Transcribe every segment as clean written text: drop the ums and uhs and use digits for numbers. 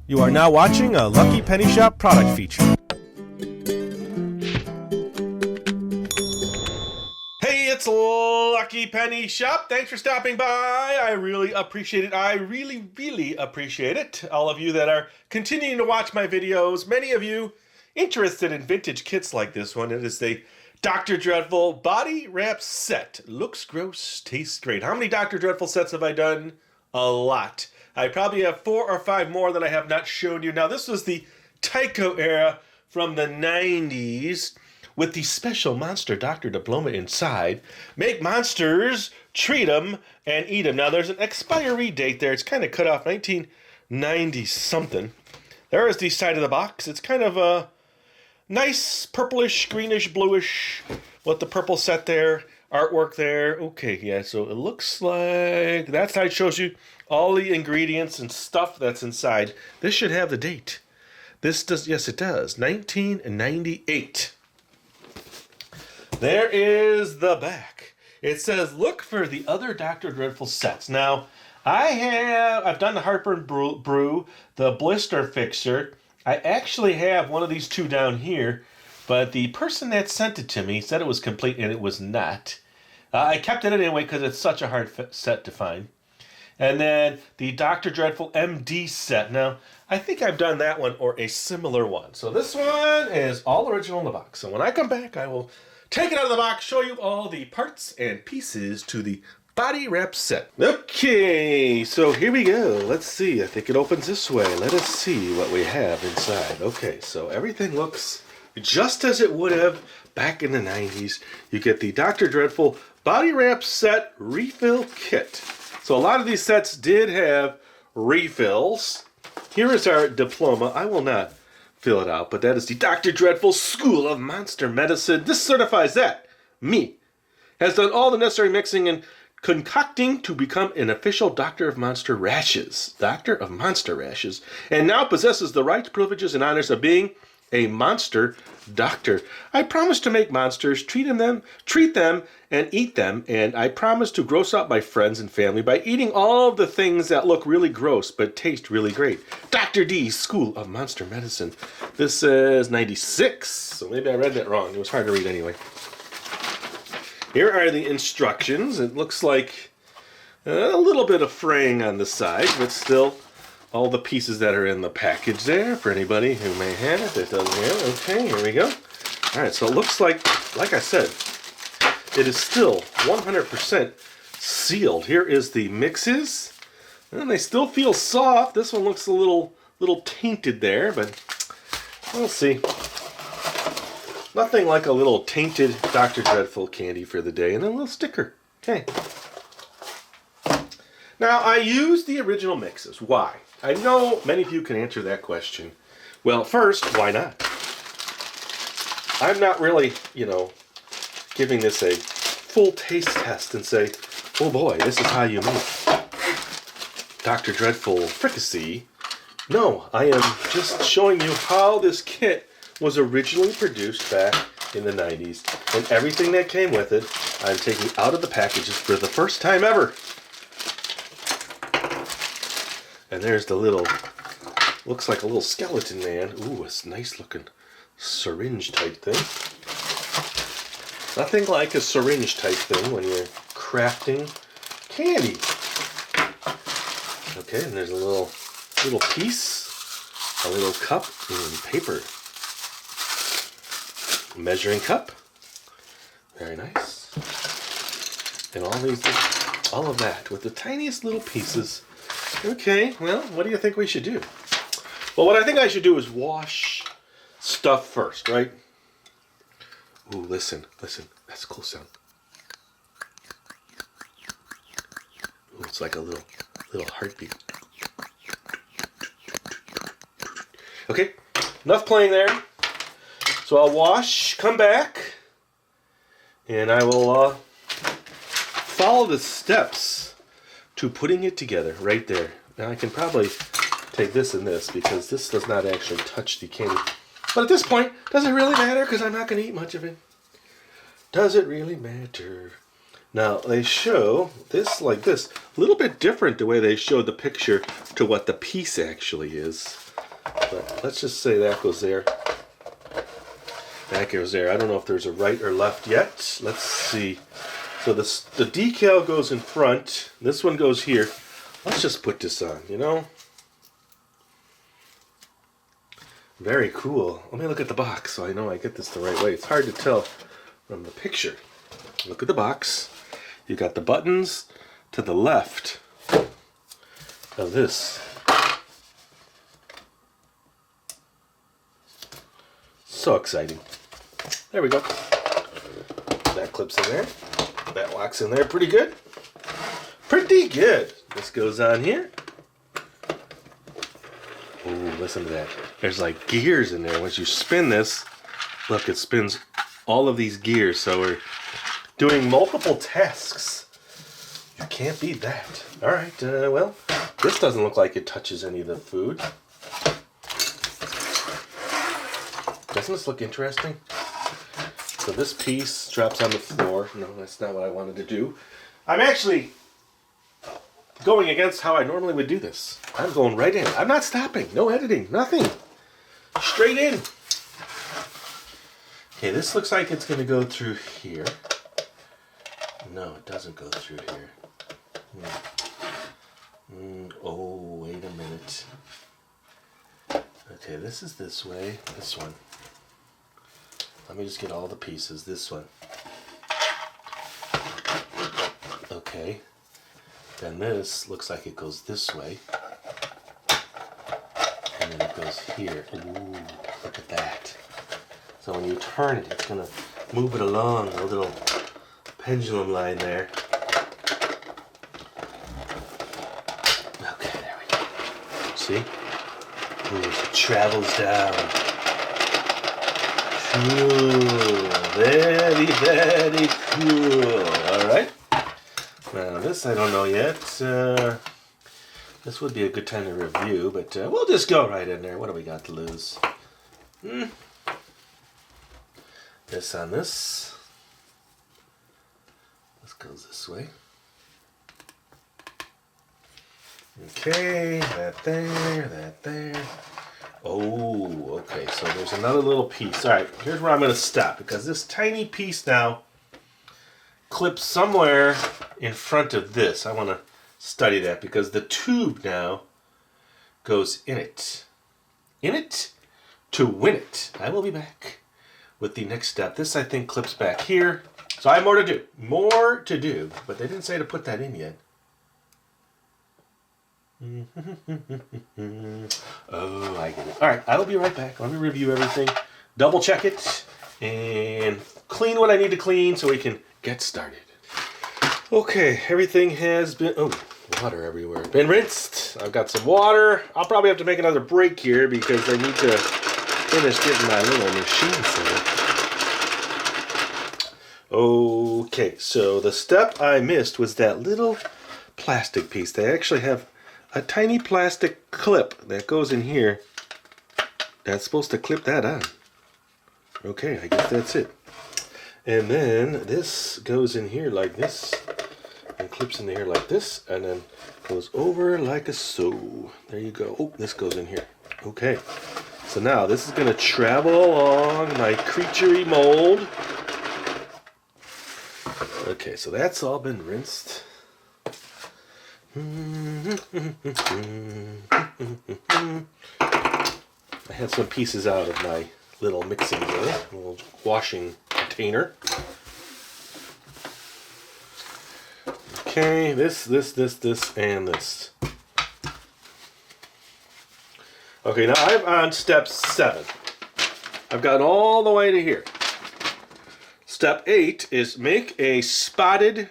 You are now watching a Lucky Penny Shop product feature. Hey, it's Lucky Penny Shop. Thanks for stopping by. I really appreciate it. I really appreciate it. All of you that are continuing to watch my videos, many of you interested in vintage kits like this one. It is the Dr. Dreadful Body Wrap Set. Looks gross, tastes great. How many Dr. Dreadful sets have I done? A lot. I probably have 4 or 5 more that I have not shown you. Now, this was the Tyco era from the 90s with the special Monster Doctor diploma inside. Make monsters, treat them, and eat them. Now, there's an expiry date there. It's kind of cut off 1990-something. There is the side of the box. It's kind of a nice purplish, greenish, bluish with the purple set there. Artwork there. Okay, yeah, so it looks like that side shows you all the ingredients and stuff that's inside. This should have the date. This does, yes it does, 1998. There is the back. It says, look for the other Dr. Dreadful sets. Now, I've done the Heartburn Brew, the Blister Fixer. I actually have one of these two down here, but the person that sent it to me said it was complete, and it was not. I kept it anyway because it's such a hard set to find. And then the Dr. Dreadful MD set. Now, I think I've done that one or a similar one. So this one is all original in the box. So when I come back, I will take it out of the box, show you all the parts and pieces to the body wrap set. Okay, so here we go. Let's see. I think it opens this way. Let us see what we have inside. Okay, so everything looks just as it would have back in the 90s. You get the Dr. Dreadful Body Wrap Set Refill Kit. So a lot of these sets did have refills. Here is our diploma. I will not fill it out, but that is the Dr. Dreadful School of Monster Medicine. This certifies that me has done all the necessary mixing and concocting to become an official Doctor of Monster Rashes. Doctor of Monster Rashes. And now possesses the rights, privileges, and honors of being a monster doctor. I promise to make monsters, treat them, and eat them, and I promise to gross out my friends and family by eating all of the things that look really gross but taste really great. Dr. D's School of Monster Medicine. This says 96, so maybe I read that wrong. It was hard to read anyway. Here are the instructions. It looks like a little bit of fraying on the side, but still all the pieces that are in the package there for anybody who may have it that doesn't have it. Okay, here we go. All right, so it looks like I said, it is still 100% sealed. Here is the mixes, and they still feel soft. This one looks a little tainted there, but we'll see. Nothing like a little tainted Dr. Dreadful candy for the day, and a little sticker. Okay. Now, I used the original mixes. Why? I know many of you can answer that question. Well, first, why not? I'm not really, giving this a full taste test and say, oh boy, this is how you make Dr. Dreadful fricassee. No, I am just showing you how this kit was originally produced back in the 90s. And everything that came with it, I'm taking out of the packages for the first time ever. And there's the little, looks like a little skeleton man. Ooh, it's nice looking syringe type thing. Nothing like a syringe type thing when you're crafting candy. Okay, and there's a little piece, a little cup and paper. Measuring cup. Very nice. And all of that with the tiniest little pieces. Okay, well, what do you think we should do? Well, what I think I should do is wash stuff first, right? Ooh, listen. That's a cool sound. Ooh, it's like a little heartbeat. Okay, enough playing there. So I'll wash, come back, and I will follow the steps to putting it together right there. Now I can probably take this and this because this does not actually touch the candy. But at this point, does it really matter? Because I'm not going to eat much of it. Does it really matter? Now they show this like this. A little bit different the way they showed the picture to what the piece actually is. But let's just say that goes there. That goes there. I don't know if there's a right or left yet. Let's see. So the decal goes in front. This one goes here. Let's just put this on, you know? Very cool. Let me look at the box so I know I get this the right way. It's hard to tell from the picture. Look at the box. You got the buttons to the left of this. So exciting. There we go. That clips in there. That locks in there pretty good. Pretty good. This goes on here. Ooh, listen to that. There's like gears in there. Once you spin this, look, it spins all of these gears. So we're doing multiple tasks. You can't beat that. All right, well, this doesn't look like it touches any of the food. Doesn't this look interesting? So this piece drops on the floor. No, that's not what I wanted to do. I'm actually going against how I normally would do this. I'm going right in. I'm not stopping. No editing. Nothing. Straight in. Okay, this looks like it's going to go through here. No, it doesn't go through here. Oh, wait a minute. Okay, this is this way. This one. Let me just get all the pieces. This one. Okay. Then this looks like it goes this way. And then it goes here. Ooh, look at that. So when you turn it, it's going to move it along a little pendulum line there. Okay, there we go. See? Ooh, it travels down. Cool. Very, very cool. Alright. Now this I don't know yet. This would be a good time to review, but we'll just go right in there. What do we got to lose? This on this. This goes this way. Okay, that there. Oh, okay, so there's another little piece. All right, here's where I'm going to stop, because this tiny piece now clips somewhere in front of this. I want to study that, because the tube now goes in it. In it to win it. I will be back with the next step. This, I think, clips back here. So I have more to do. More to do, but they didn't say to put that in yet. Oh, I get it. All right, I will be right back. Let me review everything, double check it, and clean what I need to clean so we can get started. Okay, everything has been, oh, water everywhere. Been rinsed. I've got some water. I'll probably have to make another break here because I need to finish getting my little machine set up. Okay, so the step I missed was that little plastic piece. They actually have a tiny plastic clip that goes in here that's supposed to clip that on. Okay, I guess that's it. And then this goes in here like this and clips in here like this and then goes over like a so. There you go. Oh, this goes in here. Okay. So now this is going to travel along my creaturey mold. Okay, so that's all been rinsed. I had some pieces out of my little mixing bowl, little washing container. Okay, this, and this. Okay, now I'm on step 7. I've gotten all the way to here. Step 8 is make a spotted.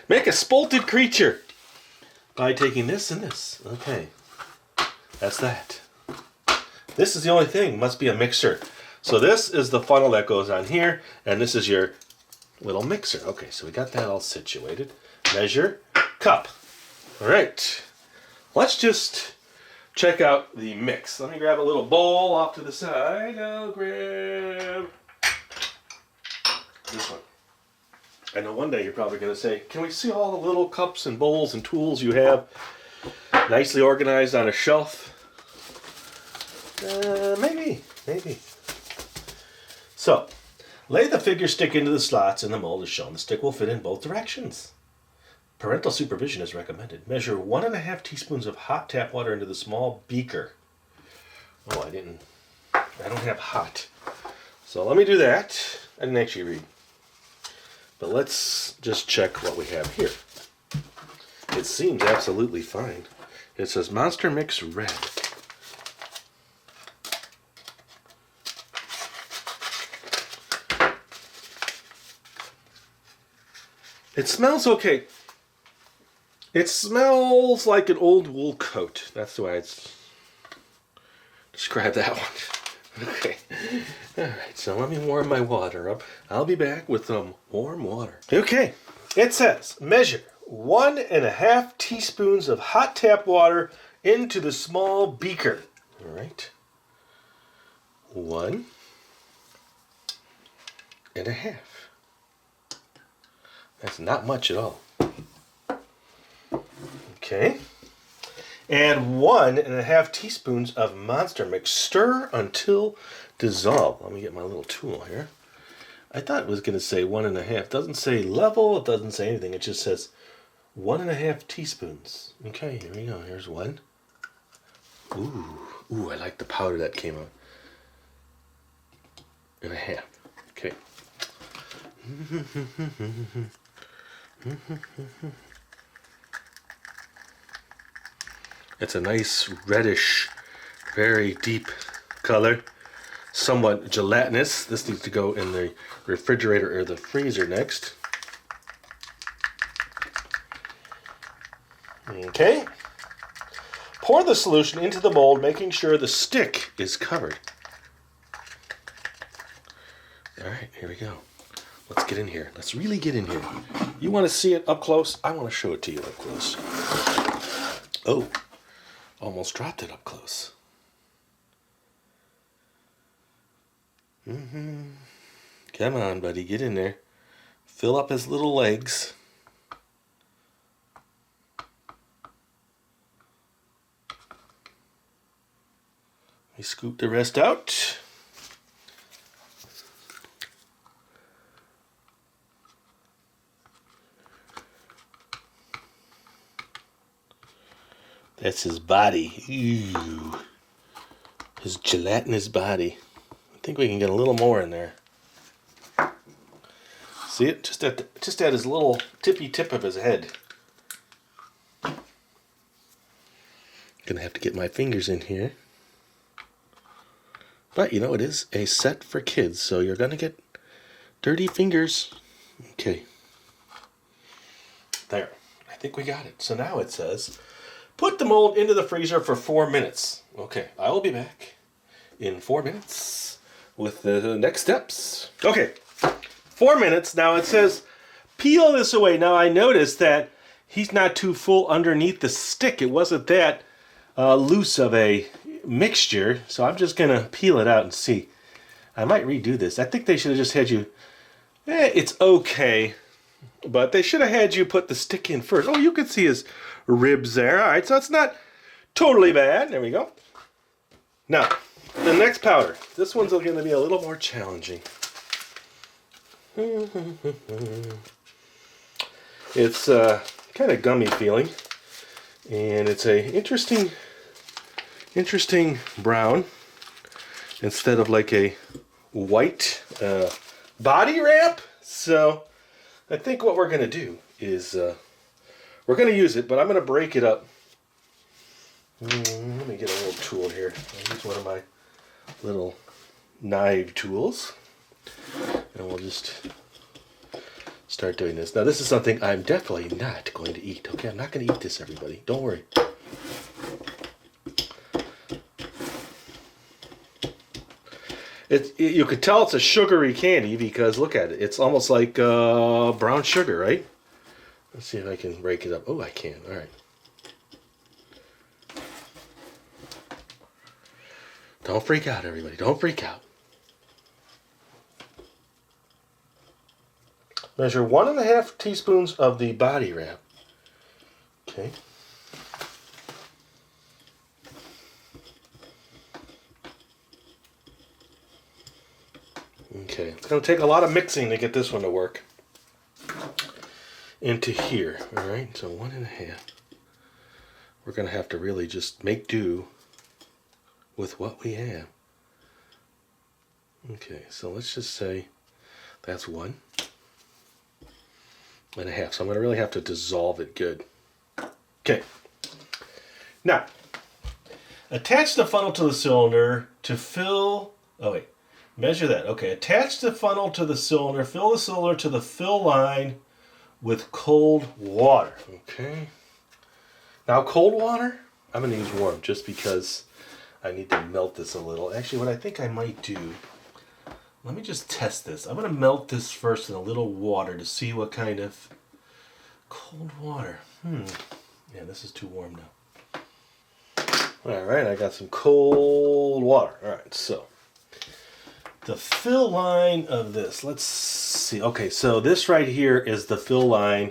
Make a spolted creature by taking this and this. Okay, that's that. This is the only thing. Must be a mixer. So this is the funnel that goes on here, and this is your little mixer. Okay, so we got that all situated. Measure, cup. All right, let's just check out the mix. Let me grab a little bowl off to the side. I'll grab this one. I know one day you're probably going to say, can we see all the little cups and bowls and tools you have nicely organized on a shelf? Maybe. So, lay the figure stick into the slots in the mold as shown. The stick will fit in both directions. Parental supervision is recommended. Measure 1.5 teaspoons of hot tap water into the small beaker. Oh, I don't have hot. So let me do that. I didn't actually read. But let's just check what we have here. It seems absolutely fine. It says Monster Mix Red. It smells okay. It smells like an old wool coat. That's the way I'd describe that one. Okay. Alright, so let me warm my water up. I'll be back with some warm water. Okay. It says measure 1.5 teaspoons of hot tap water into the small beaker. Alright. 1.5. That's not much at all. Okay. Add 1.5 teaspoons of Monster Mix. Stir until dissolved. Let me get my little tool here. I thought it was going to say 1.5. It doesn't say level. It doesn't say anything. It just says 1.5 teaspoons. Okay, here we go. Here's one. Ooh, I like the powder that came out. 1.5. Okay. It's a nice reddish, very deep color, somewhat gelatinous. This needs to go in the refrigerator or the freezer next. Okay. Pour the solution into the mold, making sure the stick is covered. All right, here we go. Let's get in here. Let's really get in here. You want to see it up close? I want to show it to you up close. Oh, almost dropped it up close. Come on, buddy, get in there. Fill up his little legs. Let me scoop the rest out. That's his body. Ew. His gelatinous body. I think we can get a little more in there. See it? Just at his little tippy tip of his head. Gonna have to get my fingers in here. But you know, it is a set for kids, so you're gonna get dirty fingers. Okay. There. I think we got it. So now it says, put the mold into the freezer for 4 minutes. Okay, I will be back in 4 minutes with the next steps. Okay, 4 minutes. Now it says, peel this away. Now I noticed that he's not too full underneath the stick. It wasn't that loose of a mixture. So I'm just going to peel it out and see. I might redo this. I think they should have just had you, it's okay. But they should have had you put the stick in first. Oh, you can see his ribs there. All right, so it's not totally bad. There we go. Now, the next powder. This one's going to be a little more challenging. It's kind of gummy feeling. And it's a interesting brown. Instead of like a white body wrap. So I think what we're going to do is we're going to use it, but I'm going to break it up. Let me get a little tool here. I'll use one of my little knife tools. And we'll just start doing this. Now this is something I'm definitely not going to eat. Okay, I'm not going to eat this, everybody. Don't worry. You could tell it's a sugary candy because look at it. It's almost like brown sugar, right? Let's see if I can break it up. Oh, I can. All right. Don't freak out, everybody. Don't freak out. Measure 1.5 teaspoons of the body wrap. Okay. Okay, it's going to take a lot of mixing to get this one to work into here. All right, so 1.5. We're going to have to really just make do with what we have. Okay, so let's just say that's 1.5. So I'm going to really have to dissolve it good. Okay. Now, attach the funnel to the cylinder to fill... Oh, wait. Measure that. Okay, attach the funnel to the cylinder. Fill the cylinder to the fill line with cold water. Okay. Now, cold water, I'm going to use warm just because I need to melt this a little. Actually, what I think I might do, let me just test this. I'm going to melt this first in a little water to see what kind of cold water. Yeah, this is too warm now. All right, I got some cold water. All right, so the fill line of this, let's see. Okay, so this right here is the fill line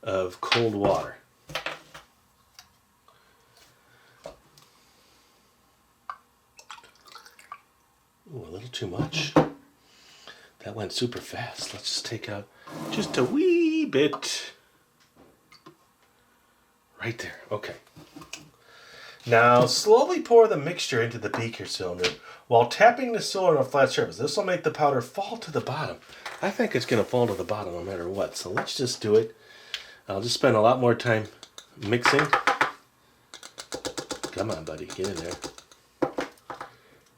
of cold water. Ooh, a little too much. That went super fast. Let's just take out just a wee bit. Right there. Okay. Now, slowly pour the mixture into the beaker cylinder while tapping the cylinder on a flat surface. This will make the powder fall to the bottom. I think it's going to fall to the bottom no matter what. So let's just do it. I'll just spend a lot more time mixing. Come on, buddy. Get in there.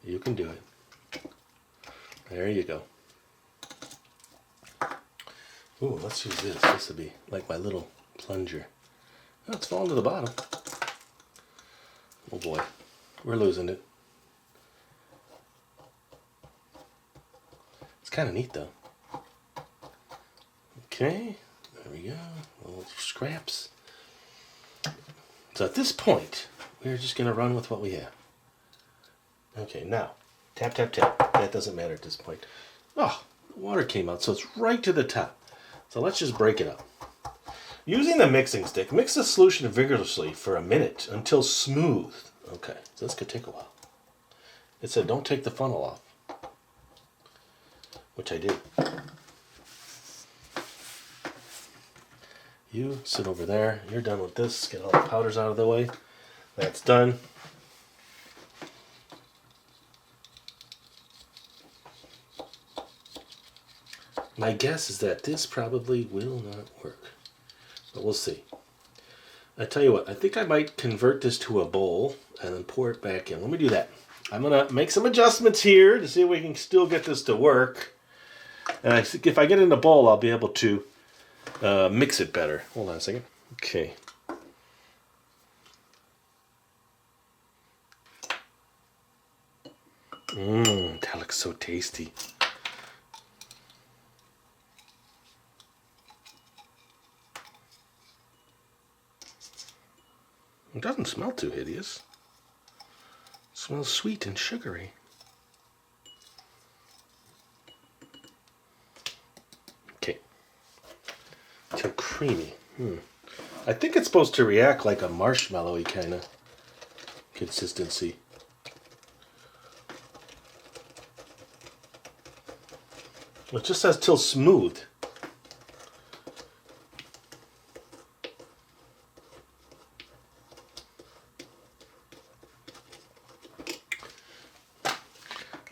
You can do it. There you go. Ooh, let's use this. This will be like my little plunger. Oh, it's falling to the bottom. Oh boy, we're losing it. It's kind of neat though. Okay, there we go. Little scraps. So at this point, we're just going to run with what we have. Okay, now, tap, tap, tap. That doesn't matter at this point. Oh, the water came out, so it's right to the top. So let's just break it up. Using the mixing stick, mix the solution vigorously for a minute until smooth. Okay, so this could take a while. It said don't take the funnel off, which I did. You sit over there. You're done with this. Get all the powders out of the way. That's done. My guess is that this probably will not work, but we'll see. I tell you what, I think I might convert this to a bowl and then pour it back in. Let me do that. I'm going to make some adjustments here to see if we can still get this to work. And I think if I get in a bowl, I'll be able to mix it better. Hold on a second. Okay. That looks so tasty. It doesn't smell too hideous. It smells sweet and sugary. Okay. Too creamy. I think it's supposed to react like a marshmallowy kind of consistency. It just says till smooth.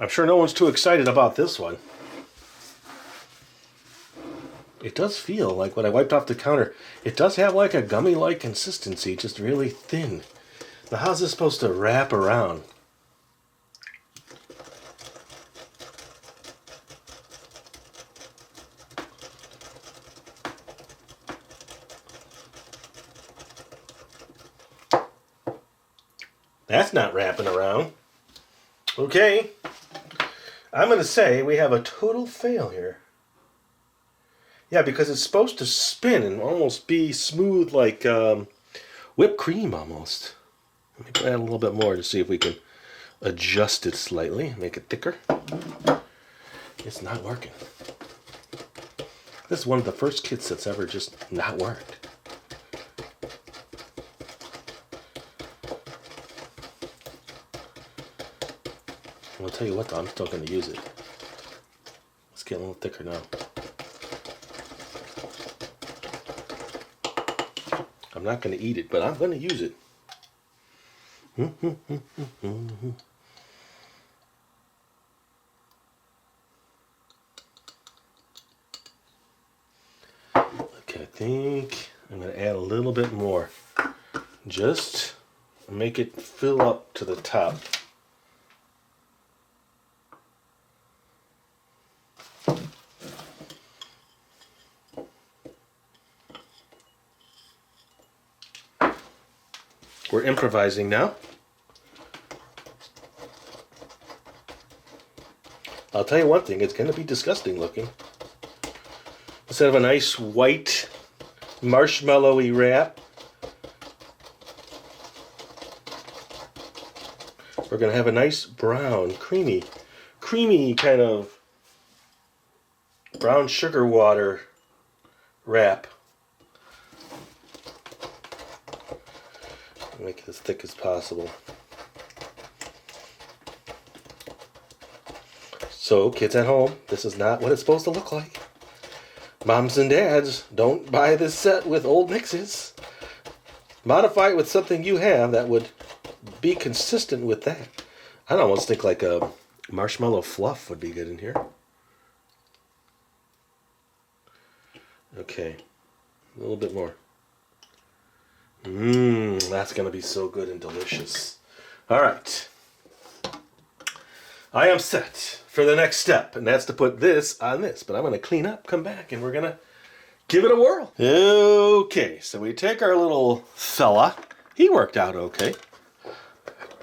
I'm sure no one's too excited about this one. It does feel like when I wiped off the counter, it does have like a gummy-like consistency, just really thin. Now how's this supposed to wrap around? That's not wrapping around. Okay. I'm going to say we have a total fail here. Yeah, because it's supposed to spin and almost be smooth like whipped cream almost. Let me add a little bit more to see if we can adjust it slightly, make it thicker. It's not working. This is one of the first kits that's ever just not worked. I'll tell you what though, I'm still going to use it. It's getting a little thicker now. I'm not going to eat it, but I'm going to use it. Okay, I think I'm going to add a little bit more. Just make it fill up to the top. We're improvising now. I'll tell you one thing, it's going to be disgusting looking. Instead of a nice white marshmallowy wrap, we're going to have a nice brown, creamy kind of brown sugar water wrap. Make it as thick as possible. So, kids at home, this is not what it's supposed to look like. Moms and dads, don't buy this set with old mixes. Modify it with something you have that would be consistent with that. I'd almost think like a marshmallow fluff would be good in here. Okay, a little bit more. That's going to be so good and delicious. All right. I am set for the next step, and that's to put this on this. But I'm going to clean up, come back, and we're going to give it a whirl. Okay, so we take our little fella. He worked out okay.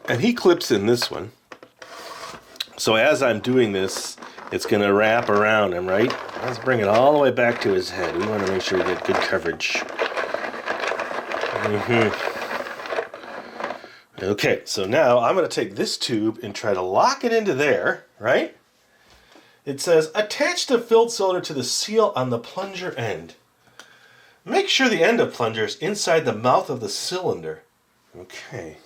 And he clips in this one. So as I'm doing this, it's going to wrap around him, right? Let's bring it all the way back to his head. We want to make sure we get good coverage. Okay, so now I'm going to take this tube and try to lock it into there, right? It says, attach the filled cylinder to the seal on the plunger end. Make sure the end of plunger is inside the mouth of the cylinder. Okay,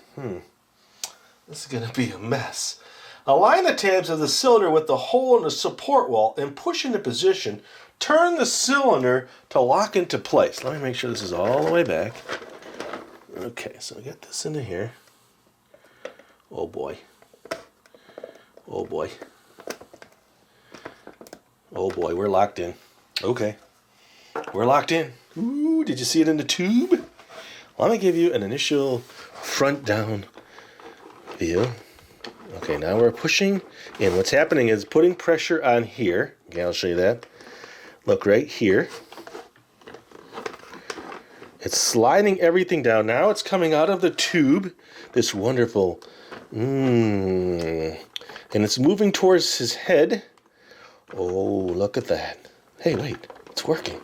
this is going to be a mess. Align the tabs of the cylinder with the hole in the support wall and push into position. Turn the cylinder to lock into place. Let me make sure this is all the way back. Okay, so get this into here. Oh boy. Oh boy. Oh boy, we're locked in. Okay. We're locked in. Ooh, did you see it in the tube? Let me give you an initial front down view. Okay, now we're pushing in. What's happening is putting pressure on here. Okay, I'll show you that. Look right here. It's sliding everything down. Now it's coming out of the tube. This wonderful, and it's moving towards his head. Oh, look at that. Hey, wait, it's working.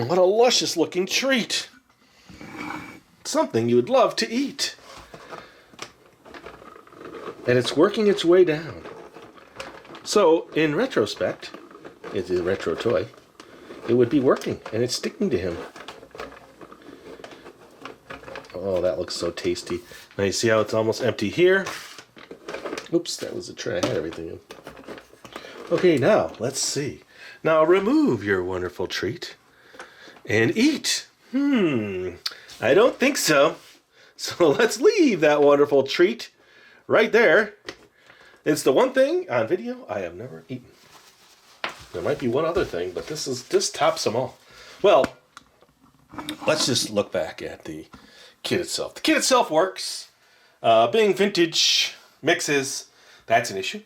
What a luscious looking treat. Something you would love to eat. And it's working its way down. So, in retrospect, it's a retro toy, it would be working, and it's sticking to him. Oh, that looks so tasty. Now you see how it's almost empty here? Oops, that was a tray. I had everything in. Okay, now, let's see. Now remove your wonderful treat and eat. I don't think so. So let's leave that wonderful treat right there. It's the one thing on video I have never eaten. There might be one other thing, but this tops them all. Well, let's just look back at the kit itself. The kit itself works. Being vintage mixes, that's an issue.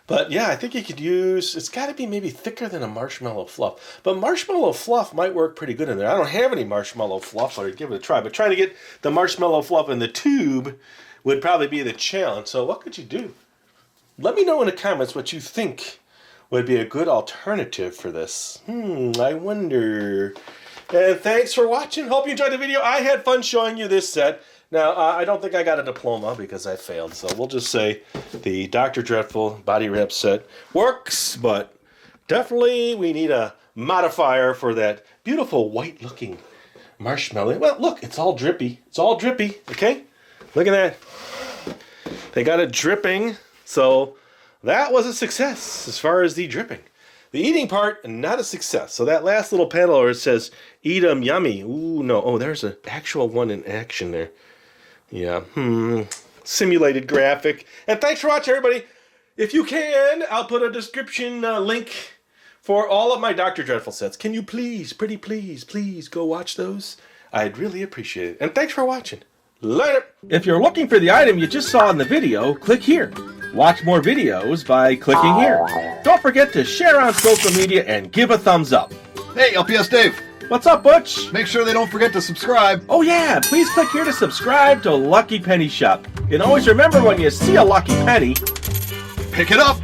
But yeah, I think you could use, it's got to be maybe thicker than a marshmallow fluff. But marshmallow fluff might work pretty good in there. I don't have any marshmallow fluff, so I'd give it a try. But trying to get the marshmallow fluff in the tube would probably be the challenge. So what could you do? Let me know in the comments what you think would be a good alternative for this. I wonder. And thanks for watching. Hope you enjoyed the video. I had fun showing you this set. Now, I don't think I got a diploma because I failed. So we'll just say the Dr. Dreadful body wrap set works, but definitely we need a modifier for that beautiful white looking marshmallow. Well, look, it's all drippy. It's all drippy, okay? Look at that. They got it dripping, so that was a success as far as the dripping. The eating part, not a success. So that last little panel where it says, eat 'em yummy. Ooh, no. Oh, there's an actual one in action there. Yeah, simulated graphic. And thanks for watching, everybody. If you can, I'll put a description link for all of my Dr. Dreadful sets. Can you please, pretty please go watch those? I'd really appreciate it. And thanks for watching. Later. If you're looking for the item you just saw in the video, click here. Watch more videos by clicking here. Don't forget to share on social media and give a thumbs up. Hey, LPS-Dave. What's up, Butch? Make sure they don't forget to subscribe. Oh yeah, please click here to subscribe to Lucky Penny Shop. And always remember, when you see a lucky penny, pick it up.